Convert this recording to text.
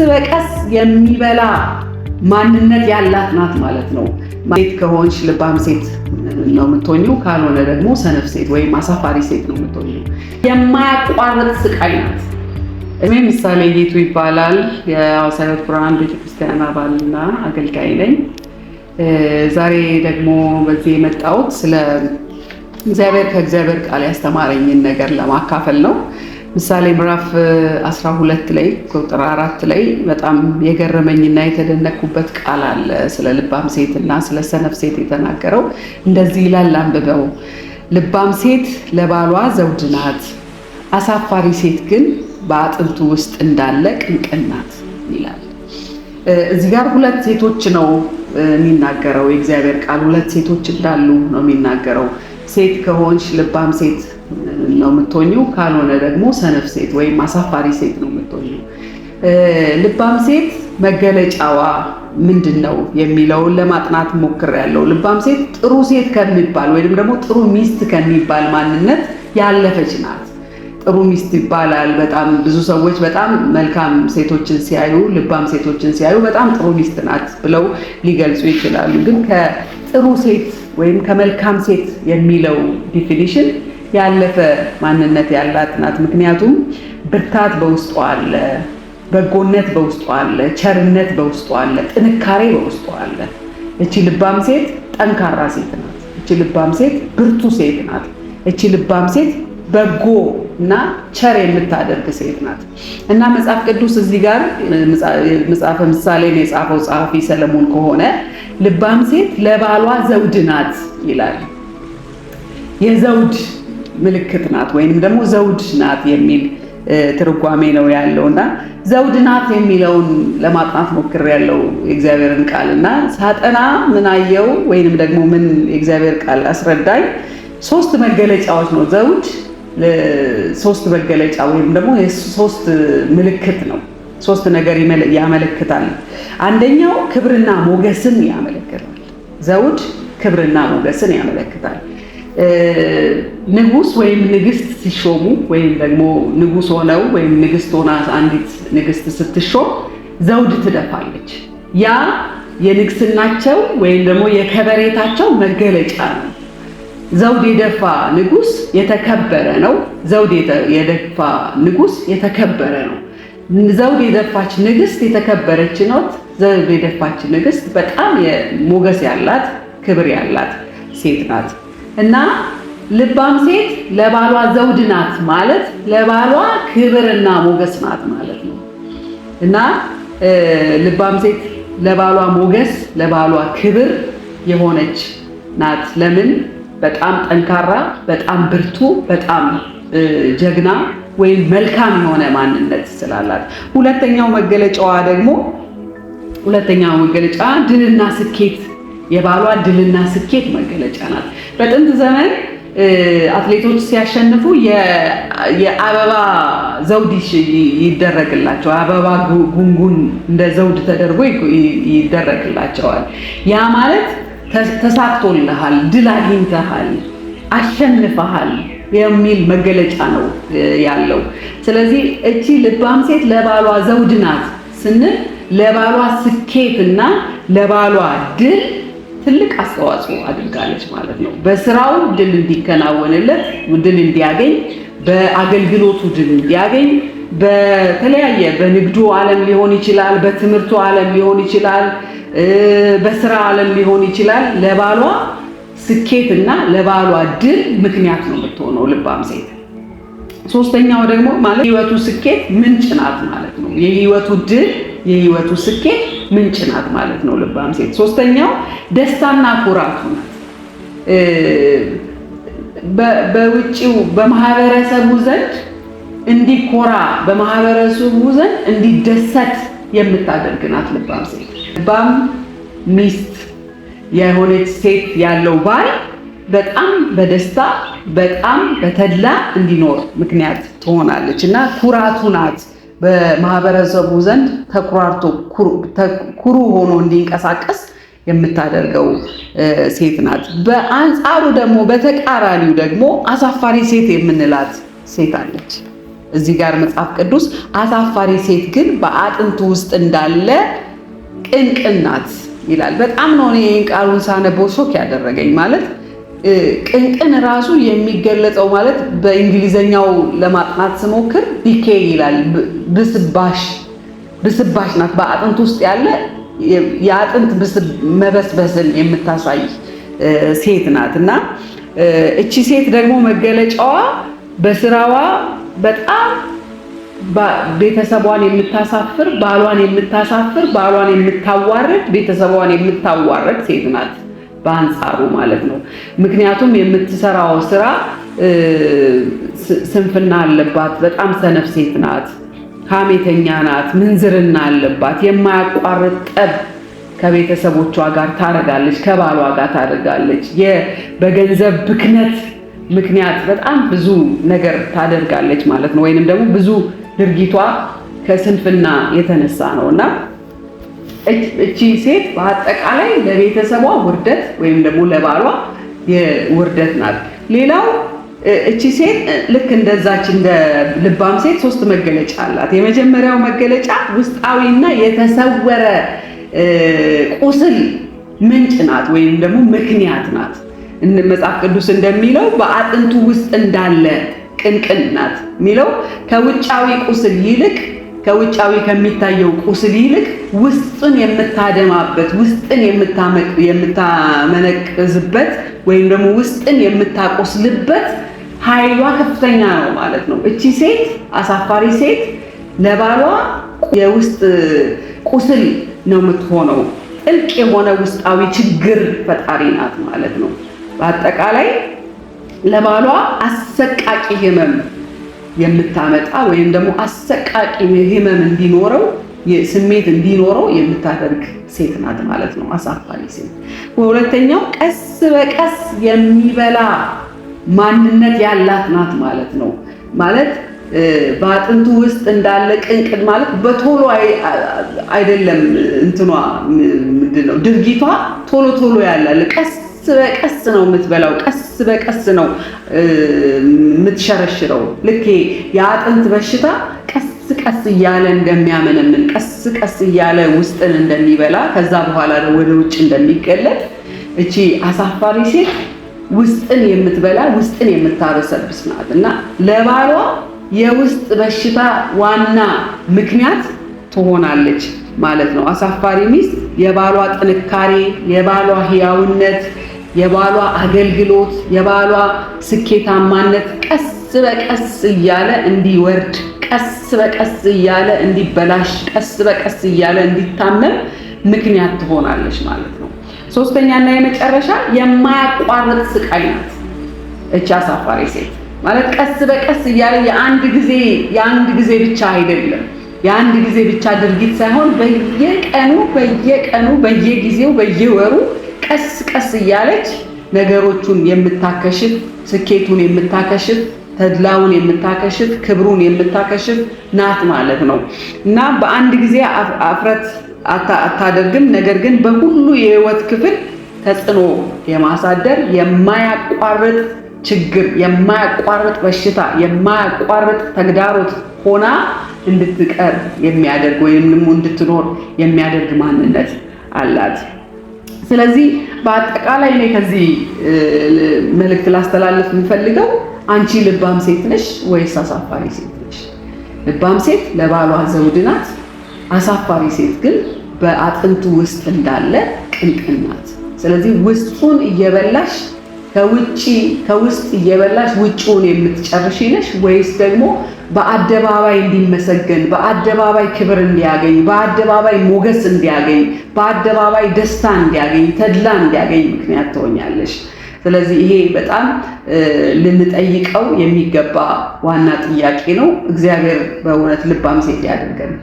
በቀስ የሚበላ ማንነት ያላት ናት ማለት ነው። ሴት ከሆንሽ ልባም ሴት ነው የምትሆኚው፣ ካልሆነ ደግሞ ሰነፍ ሴት ወይም አሳፋሪ ሴት ነው የምትሆኚው። የማያቋርጥ ስቃይ ናት። እኔ ምሳሌ ጌቱ ይባላል። የሐዋሳ ሕይወት ብርሃን ቤተክርስቲያን አባልና አገልጋይ ነኝ። ዛሬ ደግሞ በዚህ የመጣሁት ስለ ከእግዚአብሔር ቃል ያስተማረኝን ነገር ለማካፈል ነው። ምሳሌ ምዕራፍ 12 ላይ ቁጥር 4 ላይ በጣም የገረመኝና የተደነቅኩበት ቃል አለ። ስለ ልባም ሴትና ስለ ሰነፍ ሴት የተናገረው እንደዚህ ይላል፣ አንብበው። ልባም ሴት ለባሏ ዘውድ ናት፣ አሳፋሪ ሴት ግን በአጥንቱ ውስጥ እንዳለ ቅንቅን ናት ይላል። እዚህ ጋር ሁለት ሴቶች ነው የሚናገረው የእግዚአብሔር ቃል። ሁለት ሴቶች እንዳሉ ነው የሚናገረው። ሴት ከሆንሽ ልባም ሴት ነው የምትሆኚው፣ ካልሆነ ደግሞ ሰነፍ ሴት ወይም አሳፋሪ ሴት ነው የምትሆኚው። ልባም ሴት መገለጫዋ ምንድን ነው የሚለውን ለማጥናት ሞክሬያለሁ። ልባም ሴት ጥሩ ሴት ከሚባል ወይም ደግሞ ጥሩ ሚስት ከሚባል ማንነት ያለፈች ናት። ጥሩ ሚስት ይባላል። በጣም ብዙ ሰዎች በጣም መልካም ሴቶችን ሲያዩ፣ ልባም ሴቶችን ሲያዩ በጣም ጥሩ ሚስት ናት ብለው ሊገልጹ ይችላሉ። ግን ከጥሩ ሴት ወይም ከመልካም ሴት የሚለው ዲፊኒሽን ያለፈ ማንነት ያላት ናት። ምክንያቱም ብርታት በውስጧ አለ፣ በጎነት በውስጧ አለ፣ ቸርነት በውስጧ አለ፣ ጥንካሬ በውስጧ አለ። እቺ ልባም ሴት ጠንካራ ሴት ናት። እቺ ልባም ሴት ብርቱ ሴት ናት። እቺ ልባም ሴት በጎ እና ቸር የምታደርግ ሴት ናት። እና መጽሐፍ ቅዱስ እዚህ ጋር መጽሐፈ ምሳሌን የጻፈው ጸሐፊ ሰለሞን ከሆነ ልባም ሴት ለባሏ ዘውድ ናት ይላል። የዘውድ ምልክት ናት ወይንም ደግሞ ዘውድ ናት የሚል ትርጓሜ ነው ያለውና ዘውድ ናት የሚለውን ለማጥናት ሞክሬያለሁ የእግዚአብሔርን ቃል እና ሳጠና ምን አየው ወይንም ደግሞ ምን የእግዚአብሔር ቃል አስረዳኝ። ሶስት መገለጫዎች ነው ዘውድ። ሶስት መገለጫ ወይም ደግሞ ሶስት ምልክት ነው። ሶስት ነገር ያመለክታል። አንደኛው ክብርና ሞገስን ያመለክታል። ዘውድ ክብርና ሞገስን ያመለክታል። ንጉስ ወይም ንግስት ሲሾሙ ወይም ደግሞ ንጉስ ሆነው ወይም ንግስት ሆና አንዲት ንግስት ስትሾም ዘውድ ትደፋለች። ያ የንግስናቸው ወይም ደግሞ የከበሬታቸው መገለጫ ነው። ዘውድ የደፋ ንጉስ የተከበረ ነው። ዘውድ የደፋ ንጉስ የተከበረ ነው። ዘውድ የደፋች ንግስት የተከበረች ናት። ዘውድ የደፋች ንግስት በጣም ሞገስ ያላት ክብር ያላት ሴት ናት። እና ልባም ሴት ለባሏ ዘውድ ናት ማለት ለባሏ ክብርና ሞገስ ናት ማለት ነው። እና ልባም ሴት ለባሏ ሞገስ፣ ለባሏ ክብር የሆነች ናት። ለምን? በጣም ጠንካራ፣ በጣም ብርቱ፣ በጣም ጀግና ወይም መልካም የሆነ ማንነት ስላላት። ሁለተኛው መገለጫ ድልና ስኬት፣ የባሏ ድልና ስኬት መገለጫ ናት። በጥንት ዘመን አትሌቶች ሲያሸንፉ የአበባ ዘውድ ይደረግላቸዋል። አበባ ጉንጉን እንደ ዘውድ ተደርጎ ይደረግላቸዋል። ያ ማለት ተሳክቶልሃል፣ ድል አግኝተሃል፣ አሸንፈሃል የሚል መገለጫ ነው ያለው። ስለዚህ እቺ ልባም ሴት ለባሏ ዘውድ ናት ስንል ለባሏ ስኬትና ለባሏ ድል ትልቅ አስተዋጽኦ አድርጋለች ማለት ነው። በስራው ድል እንዲከናወንለት፣ ድል እንዲያገኝ፣ በአገልግሎቱ ድል እንዲያገኝ፣ በተለያየ በንግዱ ዓለም ሊሆን ይችላል፣ በትምህርቱ ዓለም ሊሆን ይችላል፣ በስራ ዓለም ሊሆን ይችላል። ለባሏ ስኬትና ለባሏ ድል ምክንያት ነው የምትሆነው ልባም ሴት። ሶስተኛው ደግሞ ማለት የህይወቱ ስኬት ምንጭ ናት ማለት ነው። የህይወቱ ድል፣ የህይወቱ ስኬት ምንጭ ናት ማለት ነው ልባም ሴት። ሶስተኛው ደስታና ኩራቱ ናት። በውጪው በማህበረሰቡ ዘንድ እንዲኮራ፣ በማህበረሰቡ ዘንድ እንዲደሰት የምታደርግ ናት ልባም ሴት። ልባም ሚስት የሆነች ሴት ያለው ባል በጣም በደስታ በጣም በተድላ እንዲኖር ምክንያት ትሆናለች እና ኩራቱ ናት። በማህበረሰቡ ዘንድ ተኩራርቶ ኩሩ ሆኖ እንዲንቀሳቀስ የምታደርገው ሴት ናት። በአንጻሩ ደግሞ በተቃራኒው ደግሞ አሳፋሪ ሴት የምንላት ሴት አለች። እዚህ ጋር መጽሐፍ ቅዱስ አሳፋሪ ሴት ግን በአጥንቱ ውስጥ እንዳለ ቅንቅን ናት ይላል። በጣም ነው እኔ ቃሉን ሳነበው ሾክ ያደረገኝ። ማለት ቅንቅን ራሱ የሚገለጸው ማለት በእንግሊዘኛው ለማጥናት ስሞክር ዲኬ ይላል። ብስባሽ ናት። በአጥንት ውስጥ ያለ የአጥንት መበስበስን የምታሳይ ሴት ናት እና እቺ ሴት ደግሞ መገለጫዋ በስራዋ በጣም ቤተሰቧን የምታሳፍር፣ ባሏን የምታዋርድ፣ ቤተሰቧን የምታዋርድ ሴት ናት በአንጻሩ ማለት ነው። ምክንያቱም የምትሰራው ስራ ስንፍና አለባት። በጣም ሰነፍ ሴት ናት። ሐሜተኛ ናት። ምንዝርና አለባት። የማያቋርጥ ጠብ ከቤተሰቦቿ ጋር ታደርጋለች፣ ከባሏ ጋር ታደርጋለች። በገንዘብ ብክነት ምክንያት በጣም ብዙ ነገር ታደርጋለች ማለት ነው። ወይንም ደግሞ ብዙ ድርጊቷ ከስንፍና የተነሳ ነው እና እቺ ሴት በአጠቃላይ ለቤተሰቧ ውርደት ወይም ደግሞ ለባሏ የውርደት ናት። ሌላው እቺ ሴት ልክ እንደዛች እንደ ልባም ሴት 3 መገለጫ አላት። የመጀመሪያው መገለጫ ውስጣዊና የተሰወረ ቁስል ምንጭ ናት ወይም ደግሞ ምክንያት ናት። መጽሐፍ ቅዱስ እንደሚለው በአጥንቱ ውስጥ እንዳለ ቅንቅን ናት የሚለው ከውጫዊ ቁስል ይልቅ ከውጫዊ ከሚታየው ቁስል ይልቅ ውስጥን የምታደማበት፣ ውስጥን የምታመነቅዝበት ወይም ደግሞ ውስጥን የምታቆስልበት ኃይሏ ከፍተኛ ነው ማለት ነው። እቺ ሴት አሳፋሪ ሴት ለባሏ የውስጥ ቁስል ነው የምትሆነው። ጥልቅ የሆነ ውስጣዊ ችግር ፈጣሪ ናት ማለት ነው። በአጠቃላይ ለባሏ አሰቃቂ ህመም የምታመጣ ወይም ደግሞ አሰቃቂ ህመም እንዲኖረው ስሜት እንዲኖረው የምታደርግ ሴት ናት ማለት ነው አሳፋሪ ሴት። ሁለተኛው ቀስ በቀስ የሚበላ ማንነት ያላት ናት ማለት ነው። ማለት በአጥንቱ ውስጥ እንዳለ ቅንቅን ማለት በቶሎ አይደለም እንትኗ ምንድነው ድርጊቷ ቶሎ ያላል። ቀስ በቀስ ነው የምትበላው። ቀስ በቀስ ነው የምትሸረሽረው። ልክ የአጥንት በሽታ ቀስ እያለ እንደሚያመነምን ቀስ እያለ ውስጥን እንደሚበላ ከዛ በኋላ ወደ ውጭ እንደሚገለጥ እቺ አሳፋሪ ሴት ውስጥን የምትበላ ውስጥን የምታበሰብስ ናት እና ለባሏ የውስጥ በሽታ ዋና ምክንያት ትሆናለች ማለት ነው። አሳፋሪ ሚስት የባሏ ጥንካሬ፣ የባሏ ሕያውነት፣ የባሏ አገልግሎት፣ የባሏ ስኬታማነት ቀስ በቀስ እያለ እንዲወርድ፣ ቀስ በቀስ እያለ እንዲበላሽ፣ ቀስ በቀስ እያለ እንዲታመም ምክንያት ትሆናለች ማለት ነው። ሶስተኛና የመጨረሻ የማያቋርጥ ስቃይ ናት እቺ አሳፋሪ ሴት። ማለት ቀስ በቀስ እያለ የአንድ ጊዜ ብቻ አይደለም፣ የአንድ ጊዜ ብቻ ድርጊት ሳይሆን በየቀኑ በየጊዜው በየወሩ ቀስ እያለች ነገሮችን የምታከሽፍ፣ ስኬቱን የምታከሽፍ፣ ተድላውን የምታከሽፍ፣ ክብሩን የምታከሽፍ ናት ማለት ነው እና በአንድ ጊዜ አፍረት አታደርግም። ነገር ግን በሁሉ የህይወት ክፍል ተጽዕኖ የማሳደር የማያቋርጥ ችግር፣ የማያቋርጥ በሽታ፣ የማያቋርጥ ተግዳሮት ሆና እንድትቀር የሚያደርግ ወይም እንድትኖር የሚያደርግ ማንነት አላት። ስለዚህ በአጠቃላይ እኔ ከዚህ መልእክት ላስተላልፍ የምፈልገው አንቺ ልባም ሴት ነሽ ወይስ አሳፋሪ ሴት ነሽ? ልባም ሴት ለባሏ ዘውድ ናት። አሳፋሪ ሴት ግን በአጥንቱ ውስጥ እንዳለ ቅንቅን ናት። ስለዚህ ውስጡን እየበላሽ ከውስጥ እየበላሽ ውጭውን የምትጨርሽ ነሽ ወይስ ደግሞ በአደባባይ እንዲመሰገን፣ በአደባባይ ክብር እንዲያገኝ፣ በአደባባይ ሞገስ እንዲያገኝ፣ በአደባባይ ደስታ እንዲያገኝ፣ ተድላ እንዲያገኝ ምክንያት ትሆኛለሽ? ስለዚህ ይሄ በጣም ልንጠይቀው የሚገባ ዋና ጥያቄ ነው። እግዚአብሔር በእውነት ልባም ሴት ያድርገን።